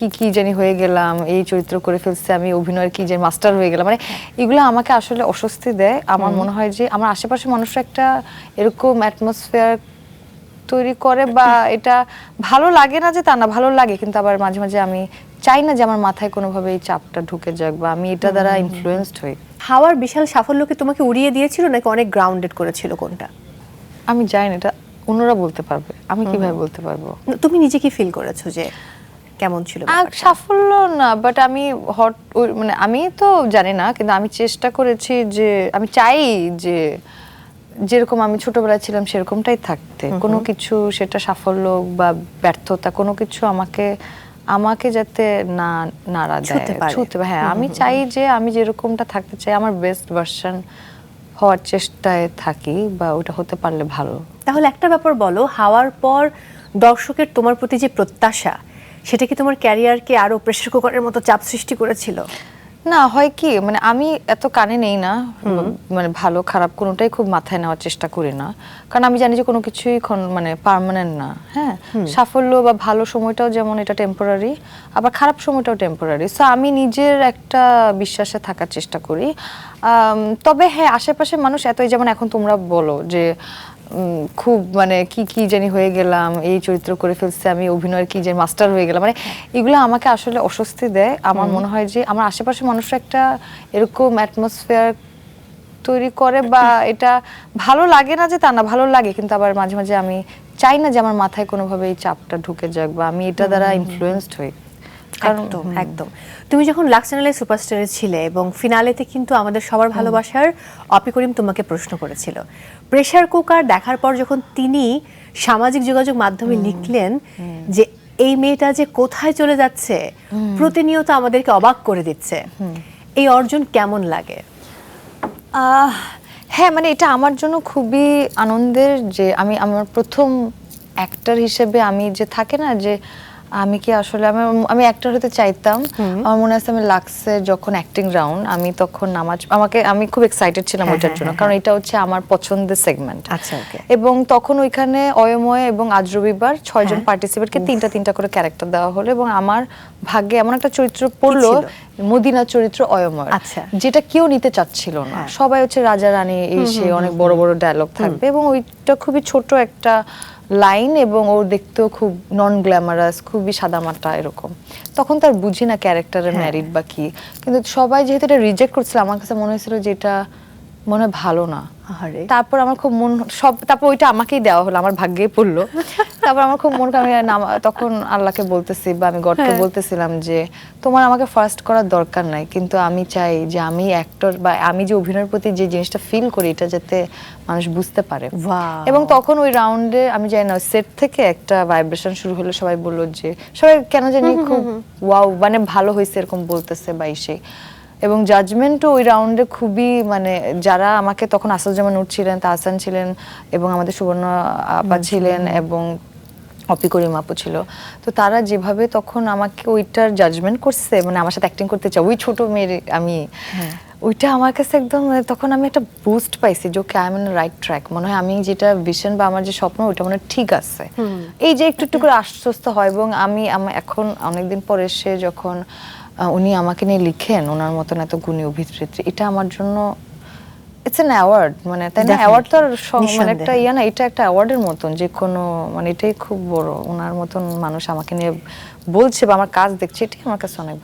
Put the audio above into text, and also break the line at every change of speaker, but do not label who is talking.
কি কি জানি হয়ে গেলাম, এই চরিত্র করে ফেলছে, আমি অভিনয়ের কি যে মাস্টার হয়ে গেলাম, মানে এগুলো আমাকে আসলে অস্বস্তি দেয়। আমার মনে হয় যে আমার আশেপাশে মানুষরা একটা এরকম অ্যাটমসফিয়ার তৈরি করে, বা এটা ভালো লাগে না যে তা না, ভালো লাগে, কিন্তু আবার মাঝে মাঝে আমি চাই না যে আমার মাথায় কোনোভাবে এই চাপটা ঢুকে যাক বা আমি এটা দ্বারা ইনফ্লুয়েন্সড হই।
হাওয়ার বিশাল সাফল্য কি তোমাকে উড়িয়ে দিয়েছিল নাকি অনেক গ্রাউন্ডেড করেছিল, কোনটা?
আমি জানি না, এটা অন্যরা বলতে পারবে, আমি কিভাবে বলতে পারবো।
তুমি নিজে কি ফিল করেছো যে কেমন ছিল ব্যাপারটা?
সাফল্য না, বাট আমি মানে আমি তো জানি না, কিন্তু আমি চেষ্টা করেছি যে আমি চাই যে যেরকম আমি ছোটবেলায় ছিলাম সেরকমটাই থাকতে। কোনো কিছু, সেটা সাফল্য বা ব্যর্থতা, কোনো কিছু আমাকে আমাকে যাতে না নাড়া দেয়, ছুঁতে। হ্যাঁ, আমি চাই যে আমি যেরকমটা থাকতে চাই, আমার বেস্ট ভার্সন হওয়ার চেষ্টায় থাকি, বা ওটা হতে পারলে ভালো।
তাহলে একটা ব্যাপার বলো, হাওয়ার পর দর্শকের তোমার প্রতি যে প্রত্যাশা, সেটা কি তোমার ক্যারিয়ারকে আরো প্রেসার কুকারের মতো চাপ সৃষ্টি করেছিল?
না, হয় কি, মানে আমি এত কানে নেই না, মানে ভালো খারাপ কোনোটাই খুব মাথায় নেওয়ার চেষ্টা করি না, কারণ আমি জানি যে কোনো কিছুই মানে পার্মানেন্ট না। হ্যাঁ, সাফল্য বা ভালো সময়টাও যেমন এটা টেম্পোরারি, আবার খারাপ সময়টাও টেম্পোরারি। সো আমি নিজের একটা বিশ্বাসে থাকার চেষ্টা করি। তবে হ্যাঁ, আশেপাশে মানুষ এতই, যেমন এখন তোমরা বলো যে খুব মানে কি কি জানি হয়ে গেলাম, এই চরিত্র করে ফেলছে, আমি অভিনয়ের কি যে মাস্টার হয়ে গেলাম, মানে এগুলো আমাকে আসলে অস্বস্তি দেয়। আমার মনে হয় যে আমার আশেপাশে মানুষরা একটা এরকম অ্যাটমসফিয়ার তৈরি করে, বা এটা ভালো লাগে না যে তা না, ভালো লাগে, কিন্তু আবার মাঝে মাঝে আমি চাই না যে আমার মাথায় কোনোভাবে এই চাপটা ঢুকে যাক বা আমি এটা দ্বারা ইনফ্লুয়েন্সড হই।
একদম একদম। তুমি যখন লাক্স চ্যানেলে সুপারস্টারে ছিলে এবং ফিনালেতে কিন্তু আমাদের সবার ভালোবাসার অপি করিম তোমাকে প্রশ্ন করেছিল, প্রেসার কুকার দেখার পর যখন তিনি সামাজিক যোগাযোগ মাধ্যমে লিখলেন যে এই মেয়েটা যে কোথায় চলে যাচ্ছে, প্রতিনিয়ত আমাদেরকে অবাক করে দিচ্ছে, এই অর্জন কেমন লাগে?
হ্যাঁ, মানে এটা আমার জন্য খুবই আনন্দের যে আমি আমার প্রথম অ্যাক্টর হিসেবে, আমি যে থাকে না যে আমি কি আসলে আমি অ্যাক্টর হতে চাইতাম। আমার মনে আছে আমি লাক্সে যখন অ্যাক্টিং রাউন্ড, আমি তখন আমি খুব এক্সাইটেড ছিলাম ওইটার জন্য, কারণ এটা হচ্ছে আমার পছন্দের সেগমেন্ট।
আচ্ছা, ওকে।
এবং তখন ওইখানে অয়ময় এবং আজ রবিবার 6 জন পার্টিসিপেটকে তিনটা করে ক্যারেক্টার দেওয়া হলো, এবং আমার ভাগ্যে এমন একটা চরিত্র পড়লো, মদিনা চরিত্র অয়ময়, যেটা কেউ নিতে চাচ্ছিল না। সবাই হচ্ছে রাজা রানী, এসে অনেক বড় বড় ডায়লগ থাকবে, এবং ওইটা খুবই ছোট একটা লাইন, এবং ও দেখতেও খুব নন গ্ল্যামারাস, খুবই সাদামাটা এরকম। তখন তার বুঝি না ক্যারেক্টারের ম্যারিট বা কি, কিন্তু সবাই যেহেতু এটা রিজেক্ট করছিল, আমার কাছে মনে হয়েছিল যে এটা মনে হয় ভালো না। তারপর আমার খুব তারপর ওইটা আমাকেই দেওয়া হলো, আমার ভাগ্যেই পড়লো। তারপর আমার খুব আমি তখন আল্লাহকে বলতেছি, বা আমি গডকে বলতেছিলাম যে তোমার আমাকে ফার্স্ট করার দরকার নাই, কিন্তু আমি চাই যে আমি অ্যাক্টর বা আমি যে অভিনয়ের প্রতি যে জিনিসটা ফিল করি, এটা যাতে মানুষ বুঝতে পারে। এবং তখন ওই রাউন্ডে আমি জানি না, সেট থেকে একটা ভাইব্রেশন শুরু হলো, সবাই বললো যে, সবাই কেন জানি খুব ওয়াও, মানে ভালো হয়েছে এরকম বলতেছে বা সেই। এবং জাজমেন্টও ওই রাউন্ডে খুবই, মানে যারা আমাকে তখন আসাদুজ্জামান নূর ছিলেন, তাহসান ছিলেন, এবং আমাদের সুবর্ণ আপা ছিলেন, এবং অপি করিম আপু ছিল, তো তারা যেভাবে তখন আমাকে ওইটার জাজমেন্ট করছে, মানে আমার সাথে অ্যাক্টিং করতে চাই, ওই ছোট মেয়ের আমি, ওইটা আমার কাছে একদম, তখন আমি একটা বুস্ট পাইছি যে okay, I am on right track. মনে হয় আমি যেটা ভিশন বা আমার যে স্বপ্ন, ওইটা মনে ঠিক আছে। এই যে একটু একটু করে আশ্বস্ত হয়। এবং আমি এখন অনেকদিন পরে এসে যখন উনি আমাকে নিয়ে লিখেন, ওনার মতন এত গুণী অভিনেত্রী, এটা আমার জন্য ইটস অ্যান অ্যাওয়ার্ড, মানে তাই না? অ্যাওয়ার্ড তো মানে একটা না, এটা একটা অ্যাওয়ার্ডের মতন, যে কোনো, মানে এটাই খুব বড়। ওনার মতন মানুষ আমাকে নিয়ে বলছে বা আমার কাজ দেখছে, এটাই আমার কাছে অনেক